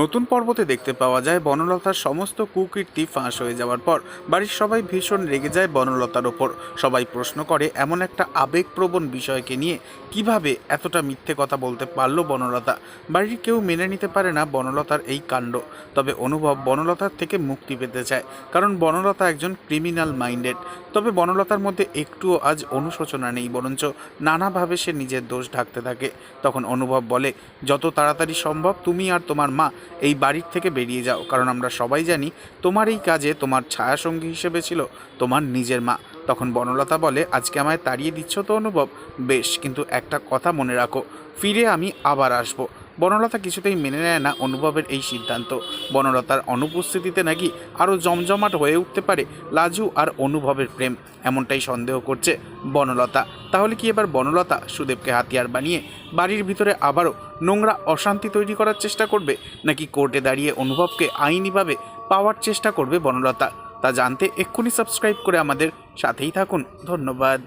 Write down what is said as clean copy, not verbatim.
নতুন পর্বতে দেখতে পাওয়া যায় বনলতার সমস্ত কুকীর্তি ফাঁস হয়ে যাওয়ার পর বাড়ির সবাই ভীষণ রেগে যায় বনলতার ওপর। সবাই প্রশ্ন করে এমন একটা আবেগপ্রবণ বিষয়কে নিয়ে কিভাবে এতটা মিথ্যে কথা বলতে পারলো বনলতা। বাড়ির কেউ মেনে নিতে পারে না বনলতার এই কাণ্ড। তবে অনুভব বনলতার থেকে মুক্তি পেতে চায়, কারণ বনলতা একজন ক্রিমিনাল মাইন্ডেড। তবে বনলতার মধ্যে একটুও আজ অনুশোচনা নেই, বরঞ্চ নানাভাবে সে নিজের দোষ ঢাকতে থাকে। তখন অনুভব বলে, যত তাড়াতাড়ি সম্ভব তুমি আর তোমার মা এই বাড়ির থেকে বেরিয়ে যাও, কারণ আমরা সবাই জানি তোমার এই কাজে তোমার ছায়াসঙ্গী হিসেবে ছিল তোমার নিজের মা। তখন বনলতা বলে, আজকে আমায় তাড়িয়ে দিচ্ছ তো অনুভব, বেশ, কিন্তু একটা কথা মনে রাখো, ফিরে আমি আবার আসব। বনলতা কিছুতেই মেনে নেয় না অনুভবের এই সিদ্ধান্ত। বনলতার অনুপস্থিতিতে নাকি আরও জমজমাট হয়ে উঠতে পারে লাজু আর অনুভবের প্রেম, এমনটাই সন্দেহ করছে বনলতা। তাহলে কি এবার বনলতা সুদেবকে হাতিয়ার বানিয়ে বাড়ির ভিতরে আবারও নোংরা অশান্তি তৈরি করার চেষ্টা করবে, নাকি কোর্টে দাঁড়িয়ে অনুভবকে আইনিভাবে পাওয়ার চেষ্টা করবে বনলতা? তা জানতে এক্ষুনি সাবস্ক্রাইব করে আমাদের সাথেই থাকুন। ধন্যবাদ।